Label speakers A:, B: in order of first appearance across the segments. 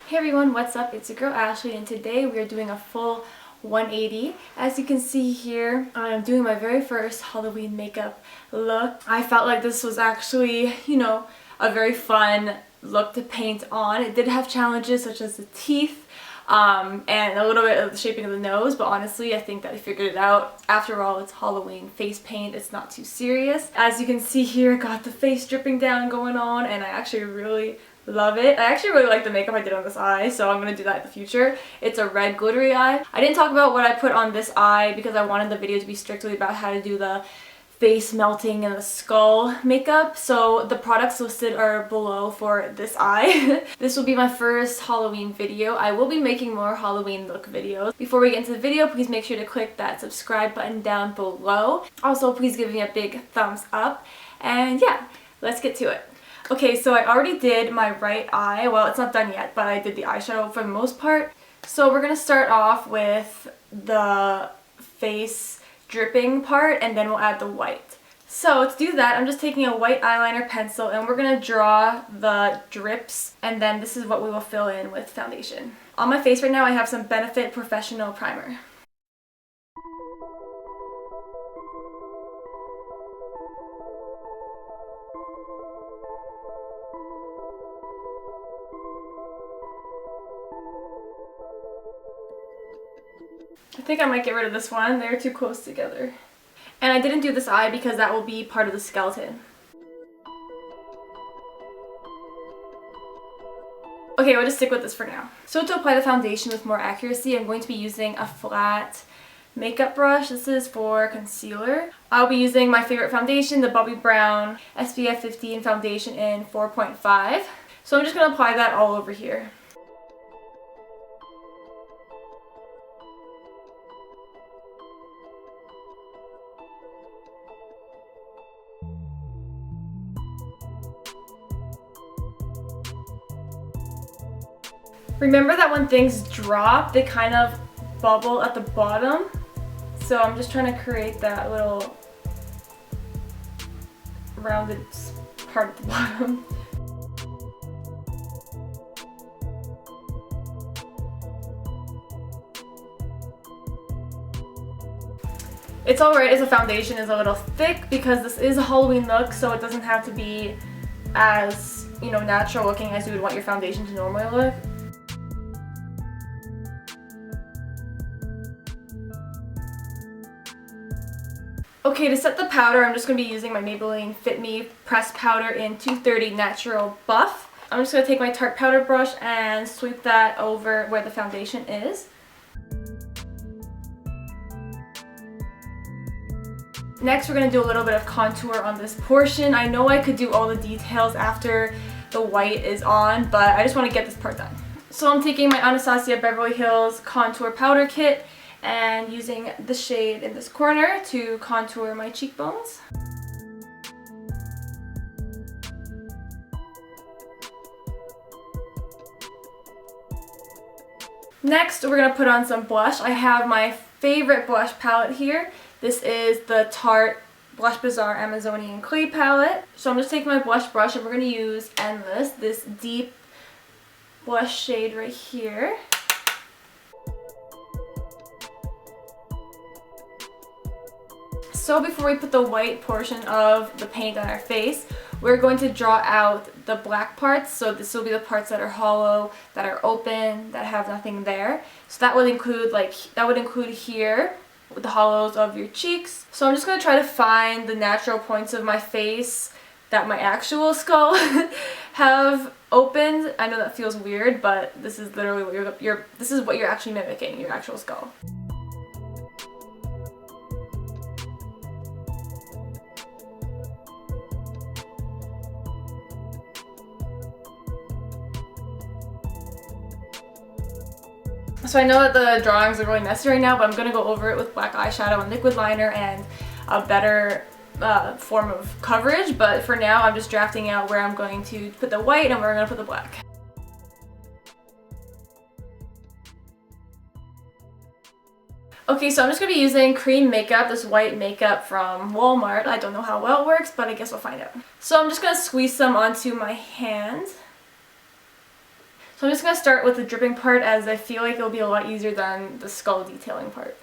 A: Hey everyone, what's up? It's your girl Ashley and today we are doing a full 180. As you can see here, I'm doing my very first Halloween makeup look. I felt like this was actually, a very fun look to paint on. It did have challenges such as the teeth and a little bit of the shaping of the nose, but honestly I think that I figured it out. After all, it's Halloween face paint, it's not too serious. As you can see here, I got the face dripping down going on and I actually really love it. I actually really like the makeup I did on this eye, so I'm going to do that in the future. It's a red glittery eye. I didn't talk about what I put on this eye because I wanted the video to be strictly about how to do the face melting and the skull makeup, so the products listed are below for this eye. This will be my first Halloween video. I will be making more Halloween look videos. Before we get into the video, please make sure to click that subscribe button down below. Also, please give me a big thumbs up, and yeah, let's get to it. Okay, so I already did my right eye. Well, it's not done yet, but I did the eyeshadow for the most part. So we're going to start off with the face dripping part and then we'll add the white. So to do that, I'm just taking a white eyeliner pencil and we're going to draw the drips, and then this is what we will fill in with foundation. On my face right now I have some Benefit Professional Primer. I think I might get rid of this one. They're too close together. And I didn't do this eye because that will be part of the skeleton. Okay, we'll just stick with this for now. So to apply the foundation with more accuracy, I'm going to be using a flat makeup brush. This is for concealer. I'll be using my favorite foundation, the Bobbi Brown SPF 15 foundation in 4.5. So I'm just going to apply that all over here. Remember that when things drop, they kind of bubble at the bottom. So I'm just trying to create that little rounded part at the bottom. It's alright as the foundation is a little thick because this is a Halloween look, so it doesn't have to be as, natural looking as you would want your foundation to normally look. Okay, to set the powder, I'm just going to be using my Maybelline Fit Me pressed powder in 230 Natural Buff. I'm just going to take my Tarte powder brush and sweep that over where the foundation is. Next, we're going to do a little bit of contour on this portion. I know I could do all the details after the white is on, but I just want to get this part done. So I'm taking my Anastasia Beverly Hills Contour Powder Kit and using the shade in this corner to contour my cheekbones. Next, we're going to put on some blush. I have my favorite blush palette here. This is the Tarte Blush Bazaar Amazonian Clay palette. So I'm just taking my blush brush and we're going to use Endless, this deep blush shade right here. So before we put the white portion of the paint on our face, we're going to draw out the black parts. So this will be the parts that are hollow, that are open, that have nothing there. So that would include here, with the hollows of your cheeks. So I'm just going to try to find the natural points of my face that my actual skull have opened. I know that feels weird, but this is literally what you're actually mimicking, your actual skull. So I know that the drawings are really messy right now, but I'm going to go over it with black eyeshadow and liquid liner and a better form of coverage. But for now, I'm just drafting out where I'm going to put the white and where I'm going to put the black. Okay, so I'm just going to be using cream makeup, this white makeup from Walmart. I don't know how well it works, but I guess we'll find out. So I'm just going to squeeze some onto my hand. So I'm just going to start with the dripping part, as I feel like it'll be a lot easier than the skull detailing part.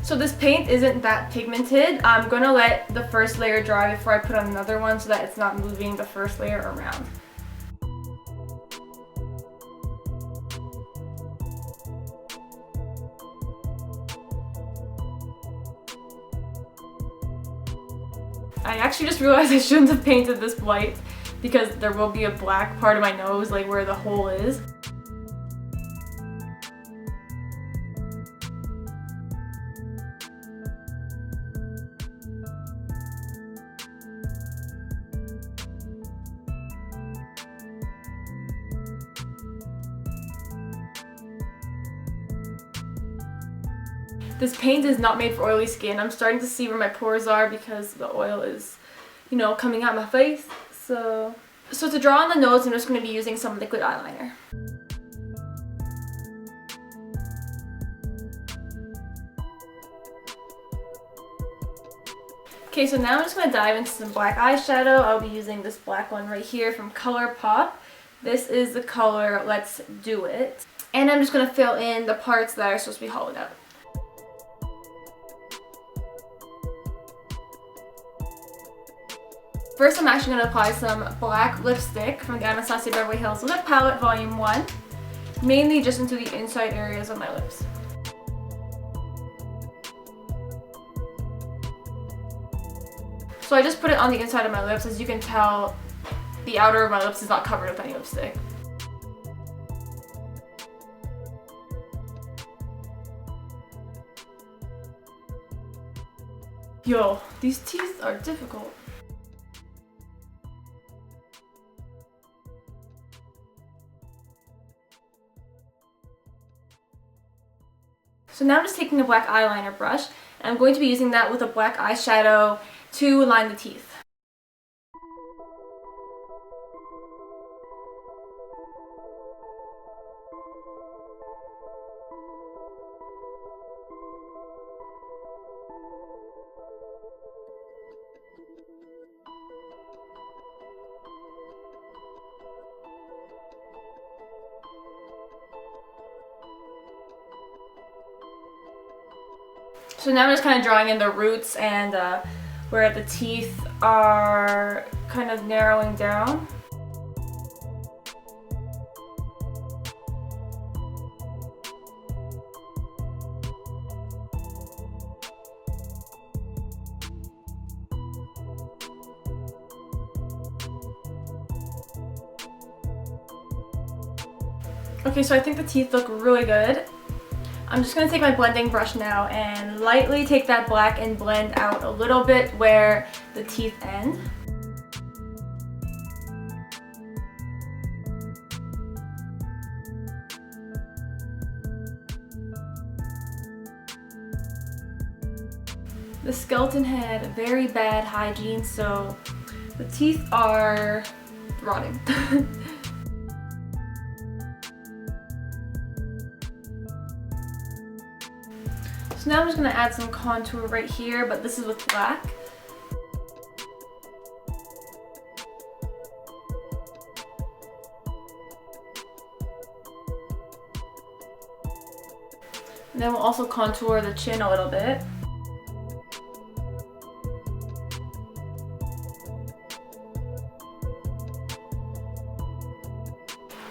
A: So this paint isn't that pigmented. I'm going to let the first layer dry before I put on another one so that it's not moving the first layer around. I actually just realized I shouldn't have painted this white because there will be a black part of my nose, like where the hole is. This paint is not made for oily skin. I'm starting to see where my pores are because the oil is, you know, coming out my face. So to draw on the nose, I'm just going to be using some liquid eyeliner. Okay, so now I'm just going to dive into some black eyeshadow. I'll be using this black one right here from Colourpop. This is the color Let's Do It. And I'm just going to fill in the parts that are supposed to be hollowed out. First, I'm actually going to apply some black lipstick from the Anastasia Beverly Hills Lip Palette Volume 1, mainly just into the inside areas of my lips. So I just put it on the inside of my lips. As you can tell, the outer of my lips is not covered with any lipstick. Yo, these teeth are difficult. So now I'm just taking a black eyeliner brush, and I'm going to be using that with a black eyeshadow to line the teeth. So now I'm just kind of drawing in the roots and where the teeth are kind of narrowing down. Okay, so I think the teeth look really good. I'm just going to take my blending brush now and lightly take that black and blend out a little bit where the teeth end. The skeleton had very bad hygiene, so the teeth are rotting. So now I'm just going to add some contour right here, but this is with black. And then we'll also contour the chin a little bit.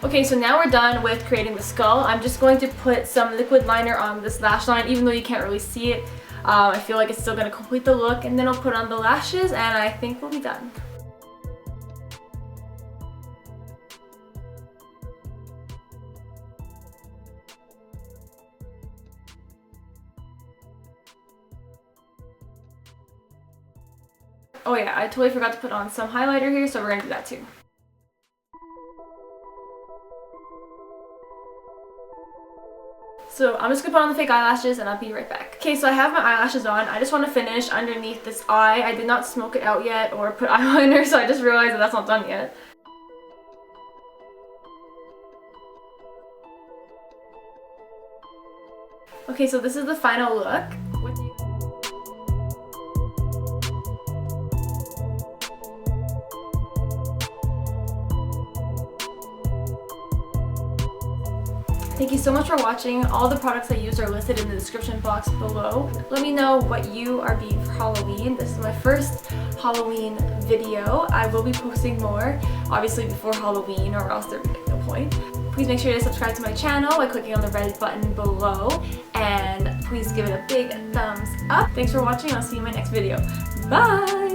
A: Okay, so now we're done with creating the skull. I'm just going to put some liquid liner on this lash line, even though you can't really see it. I feel like it's still going to complete the look, and then I'll put on the lashes, and I think we'll be done. Oh yeah, I totally forgot to put on some highlighter here, so we're going to do that too. So I'm just going to put on the fake eyelashes and I'll be right back. Okay, so I have my eyelashes on. I just want to finish underneath this eye. I did not smoke it out yet or put eyeliner, so I just realized that that's not done yet. Okay, so this is the final look. Thank you so much for watching. All the products I used are listed in the description box below. Let me know what you are being for Halloween. This is my first Halloween video. I will be posting more, obviously before Halloween, or else there would be no point. Please make sure to subscribe to my channel by clicking on the red button below, and please give it a big thumbs up. Thanks for watching. I'll see you in my next video. Bye!